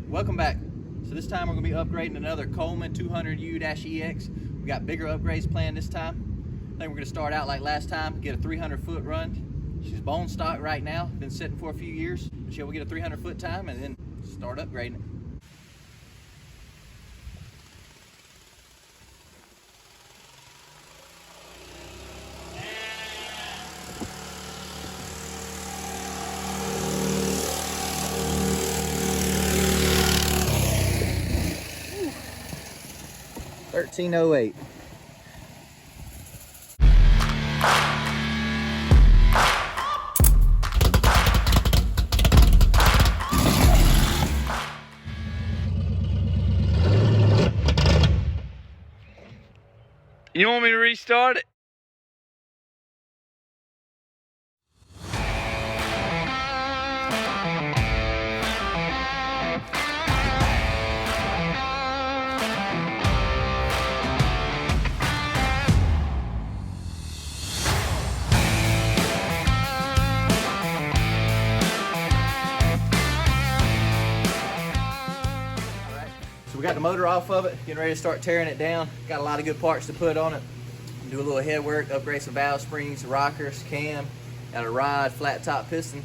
Welcome back. So this time we're going to be upgrading another Coleman 200U-EX. We got bigger upgrades planned this time. I think we're going to start out like last time, get a 300-foot run. She's bone stock right now, been sitting for a few years. But yeah, we'll get a 300-foot time and then start upgrading it. $13.08. You want me to restart it? So we got the motor off of it, getting ready to start tearing it down. Got a lot of good parts to put on it. Do a little head work, upgrade some valve springs, rockers, cam, got a rod, flat top piston.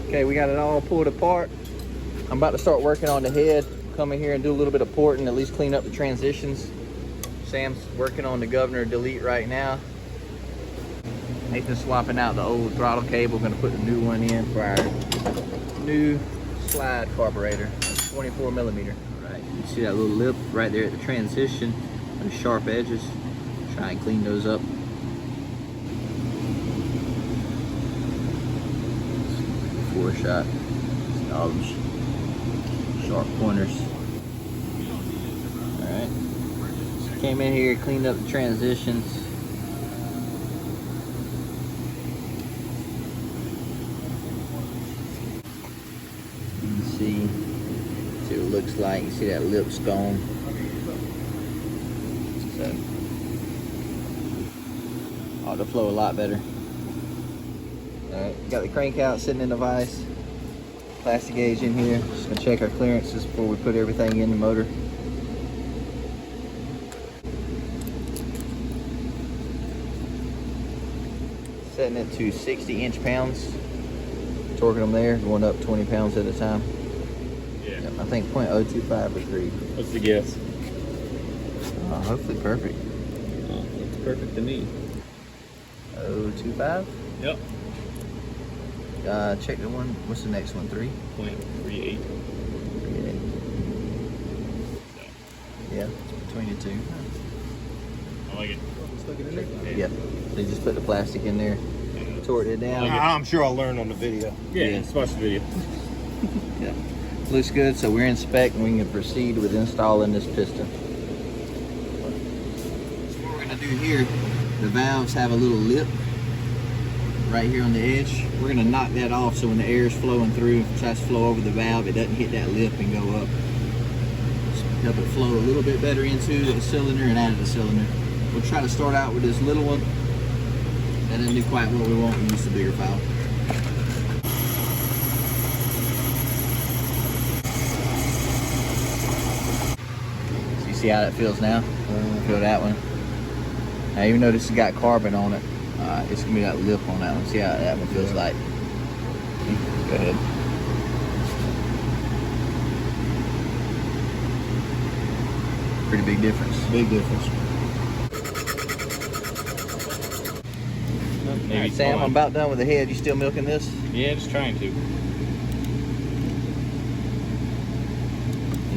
Okay, we got it all pulled apart. I'm about to start working on the head. Come in here and do a little bit of porting, at least clean up the transitions. Sam's working on the governor delete right now. Nathan's swapping out the old throttle cable. Gonna put the new one in for our new slide carburetor, 24 millimeter. All right, you see that little lip right there at the transition, those sharp edges. Try and clean those up. Four shot, all those sharp corners. All right, came in here, cleaned up the transitions. You can see what it looks like. You see that lip stone. So ought to flow a lot better. Alright, got the crank out sitting in the vise. Plastic gauge in here. Just gonna check our clearances before we put everything in the motor. Setting it to 60 inch-pounds. Torquing them there, going up 20 pounds at a time. Yeah. Yep, I think .025 or 3. What's the guess? Hopefully perfect. Oh, it's perfect to me. 025? Yep. Check the one. What's the next one? 3? 0.38. 3.8. Yeah, it's between the two. I like it. Yeah. So you just put the plastic in there, torqued it down. I'm sure I'll learn on the video. Yeah, just watch the video. Yeah. Looks good, so we're in spec and we can proceed with installing this piston. So what we're gonna do here, the valves have a little lip right here on the edge. We're gonna knock that off so when the air is flowing through, it tries to flow over the valve, it doesn't hit that lip and go up. Just help it flow a little bit better into the cylinder and out of the cylinder. We'll try to start out with this little one. That didn't do quite what we want. We use the bigger valve. So you see how that feels now? Feel that one. Now even though this has got carbon on it, it's gonna be that lip on that one. See how that one feels like? Go ahead. Pretty big difference. Big difference. Maybe Right, Sam, I'm about done with the head. You still milking this? Yeah, just trying to. You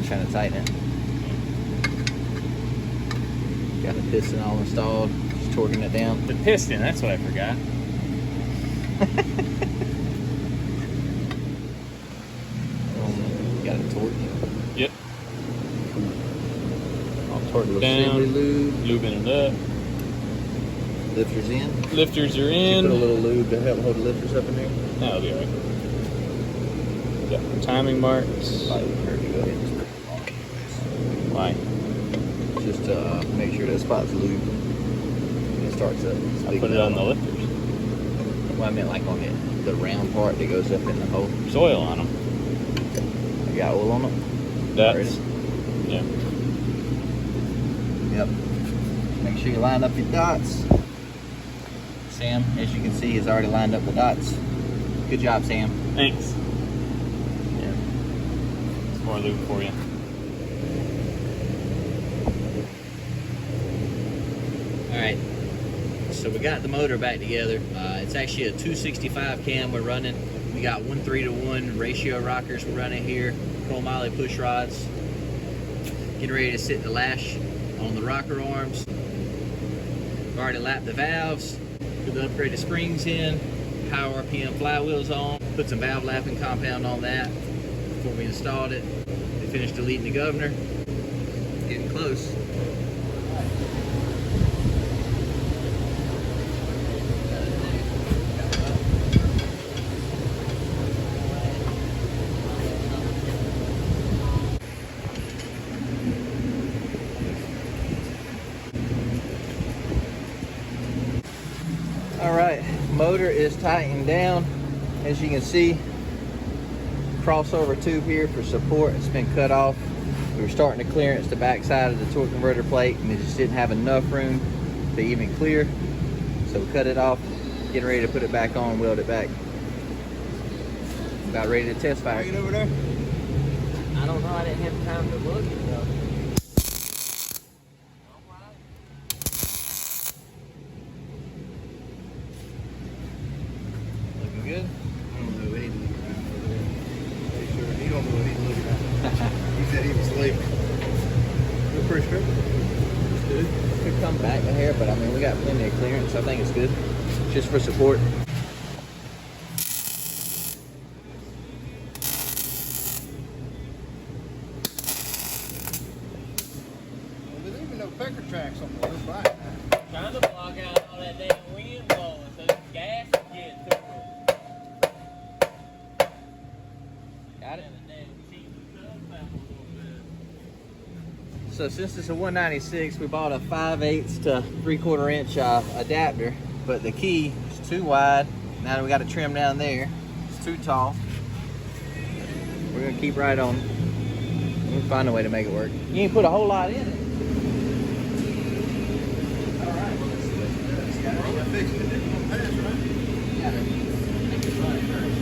trying to tighten it? Got the piston all installed. Just torquing it down. The piston, that's what I forgot. Got it torqued. Yep. I'll torque the Down. assembly lube. Lubing it up. Lifters in. Lifters are Put a in. little lube to help hold the lifters up in there. That'll be alright. Got timing marks. Go ahead. Why? Just to make sure that spot's lubed. It starts up. I put it on the lifters. Well, I meant like on the round part that goes up in the hole. There's oil on them. I got oil on it. That's, yeah. Yep. Make sure you line up your dots. Sam, as you can see, has already lined up the dots. Good job, Sam. Thanks. Yeah. Some more lube for you. Alright, so we got the motor back together. It's actually a 265 cam we're running. We got 1:3-to-1 ratio rockers we're running here, chromoly push rods. Getting ready to sit the lash on the rocker arms. We've already lapped the valves, put the upgraded springs in, power RPM flywheels on, put some valve lapping compound on that before we installed it. We finished deleting the governor. Getting close. All right, motor is tightened down. As you can see, crossover tube here for support, it's been cut off. We were starting to clearance the back side of the torque converter plate and it just didn't have enough room to even clear. So we cut it off, getting ready to put it back on, weld it back. About ready to test fire. Get over there. I don't know, I didn't have time to look it though. Looking good? I don't know what he's looking at over there. Pretty sure he don't know what he's looking at. He said he was sleeping. We're pretty sure. It's good. Could come back in here, but I mean, we got plenty of clearance. I think it's good. Just for support. Well, there's even no pecker tracks on the other side. Trying to block out all that damn wind blowing so the gas is getting to it. Got it? And the damn cheap stuff out a little bit. So since it's a 196, we bought a 5/8 to 3/4 inch adapter, but the key is too wide. Now that we got it trimmed down there, it's too tall. We're gonna keep right on. We'll find a way to make it work. You ain't put a whole lot in it. All right, well, let's see what it does. Got it. We're fixing it. It won't pass, right? Got it. Make it run first.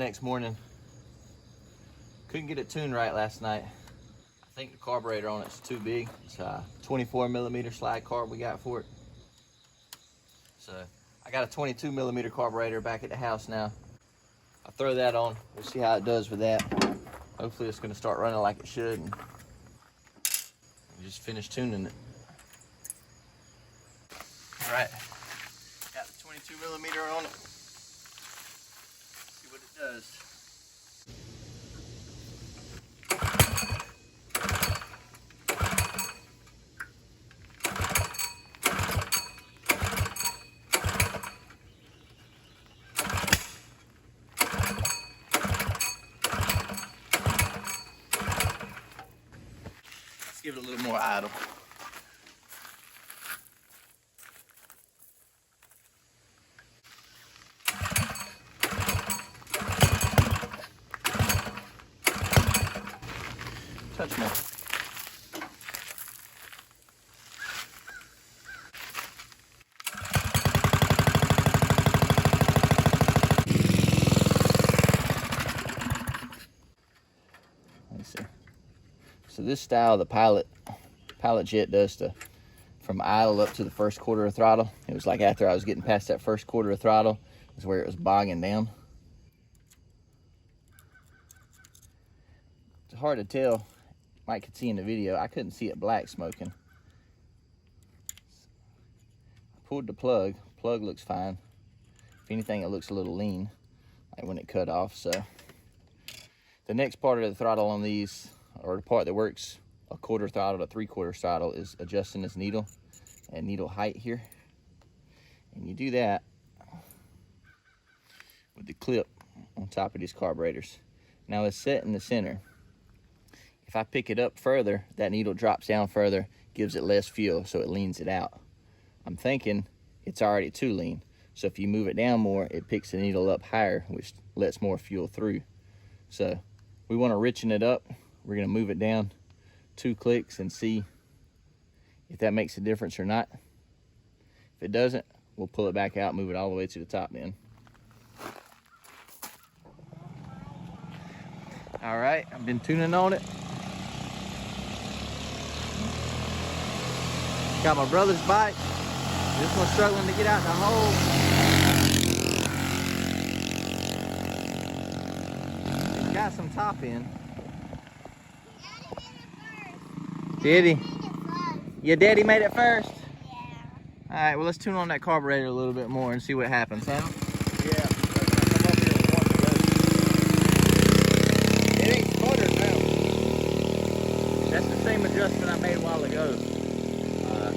next morning. Couldn't get it tuned right last night. I think the carburetor on it's too big. It's a 24mm slide carb we got for it. So I got a 22mm carburetor back at the house now. I'll throw that on. We'll see how it does with that. Hopefully it's going to start running like it should. And just finish tuning it. All right, got the 22mm on it. See what it does. Let's give it a little more idle. Touch more. Let me see. So this style, the pilot jet does from idle up to the first quarter of throttle. It was like after I was getting past that first quarter of throttle is where it was bogging down. It's hard to tell. Mike could see in the video, I couldn't see it black smoking. I pulled the plug. Plug looks fine. If anything, it looks a little lean, like when it cut off. So the next part of the throttle on these, or the part that works a quarter throttle to 3/4 throttle, is adjusting this needle and needle height here. And you do that with the clip on top of these carburetors. Now it's set in the center. If I pick it up further, that needle drops down further, gives it less fuel, so it leans it out. I'm thinking it's already too lean. So if you move it down more, it picks the needle up higher, which lets more fuel through. So we want to richen it up. We're going to move it down 2 clicks and see if that makes a difference or not. If it doesn't, we'll pull it back out, move it all the way to the top then. All right, I've been tuning on it. Got my brother's bike. This one's struggling to get out the hole. It's got some top end. Did he? Your daddy made it first? Yeah. All right, well, let's tune on that carburetor a little bit more and see what happens, huh? Yeah. It ain't sputtered now. That's the same adjustment I made a while ago.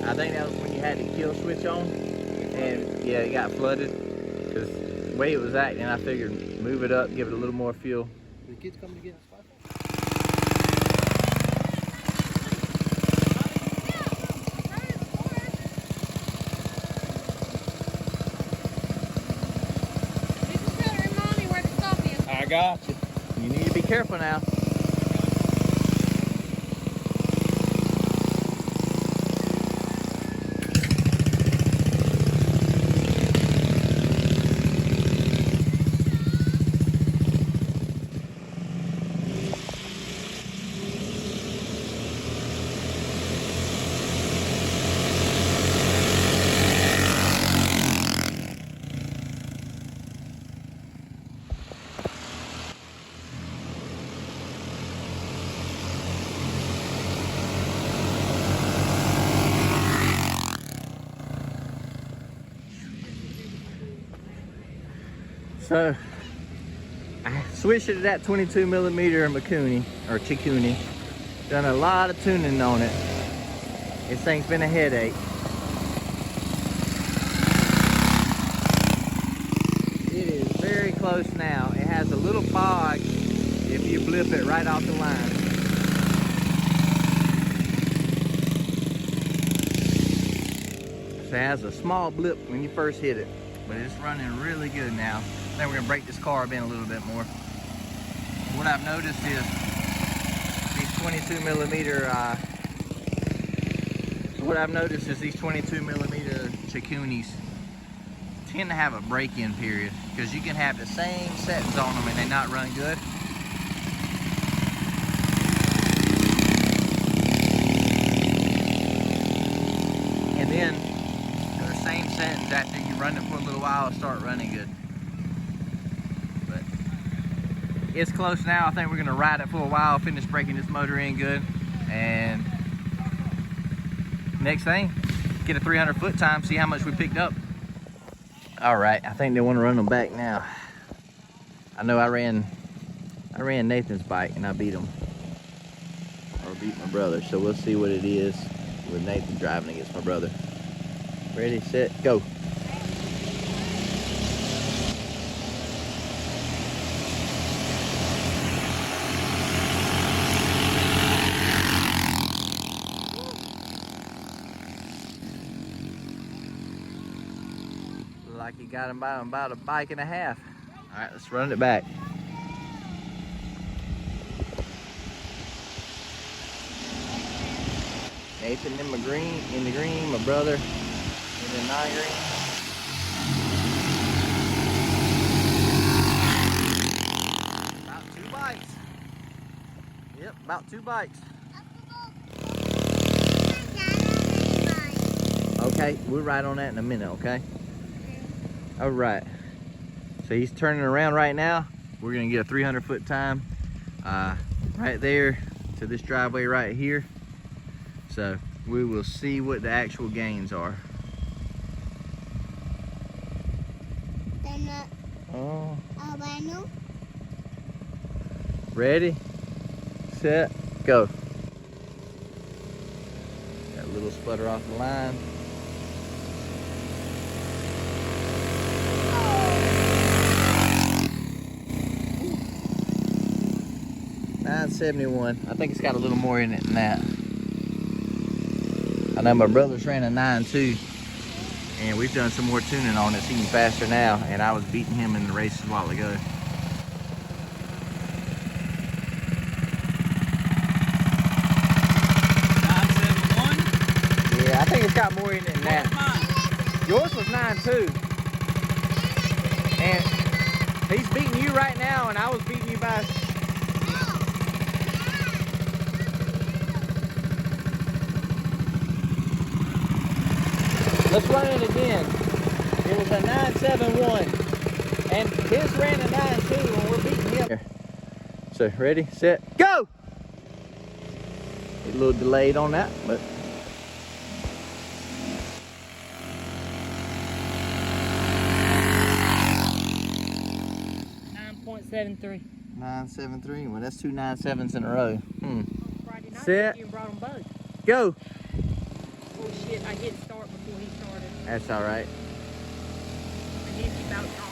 I think that was when you had the kill switch on, and yeah, it got flooded. Because the way it was acting, I figured move it up, give it a little more fuel. The kids coming to get us? I got you. You need to be careful now. So I switched it to that 22mm Mikuni or Chikuni. Done a lot of tuning on it. This thing's been a headache. It is very close now. It has a little fog if you blip it right off the line. So it has a small blip when you first hit it, but it's running really good now. I think we're gonna break this carb in a little bit more. What I've noticed is these 22mm, Chikunis tend to have a break-in period because you can have the same settings on them and they not run good. And then the same settings after you run it for a little while it'll start running good. But it's close now. I think we're gonna ride it for a while, finish breaking this motor in good, and next thing, get a 300 foot time, see how much we picked up. All right, I think they want to run them back now. I know I ran Nathan's bike and I beat him, or beat my brother. So we'll see what it is with Nathan driving against my brother. Ready, set, go. Like you got him by about a bike and a half. All right, let's run it back. Nathan in the green, my brother in the non-green. About 2 bikes. Yep, about 2 bikes. Okay, we'll ride on that in a minute, okay? All right, so he's turning around right now. We're gonna get a 300 foot time right there to this driveway right here. So we will see what the actual gains are. Oh. Ready, set, go. Got a little sputter off the line. 971. I think it's got a little more in it than that. I know my brother's ran a 9.2 and we've done some more tuning on it. It's even faster now, and I was beating him in the races a while ago. Yeah, I think it's got more in it than that. Yours was 9.2. And he's beating you right now, and I was beating you by... Let's run it again. It was a 971, and his ran a 9.2, and we're beating him. So ready, set, go! A little delayed on that, but 9.73. 973. Well, that's 2 9.7s in a row. Friday night, Set. you brought them both. Go! Oh shit! I hit start before he started. That's all right. And then he about off.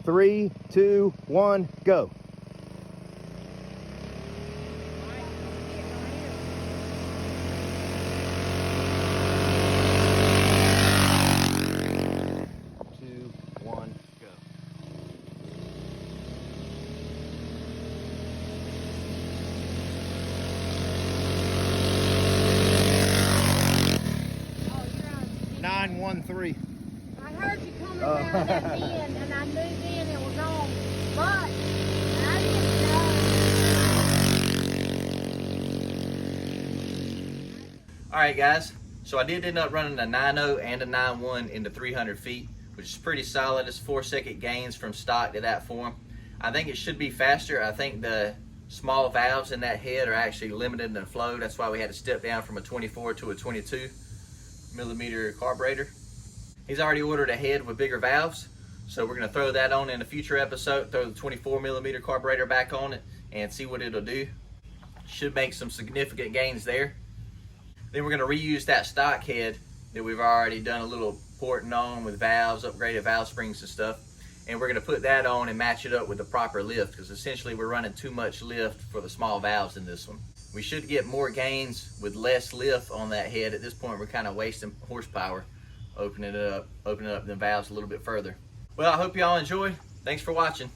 3, 2, 1, go. I 913. heard you coming around that bend, and I knew then it was on, but I didn't know. All right, guys. So I did end up running a 9.0 and a 9.1 into 300 feet, which is pretty solid. It's 4-second gains from stock to that form. I think it should be faster. I think the small valves in that head are actually limited in the flow. That's why we had to step down from a 24 to a 22 millimeter carburetor. He's already ordered a head with bigger valves, so we're going to throw that on in a future episode, throw the 24 millimeter carburetor back on it and see what it'll do. Should make some significant gains there. Then we're going to reuse that stock head that we've already done a little porting on with valves, upgraded valve springs and stuff, and we're going to put that on and match it up with the proper lift, because essentially we're running too much lift for the small valves in this one. We should get more gains with less lift on that head. At this point, we're kind of wasting horsepower opening up the valves a little bit further. Well, I hope y'all enjoy. Thanks for watching.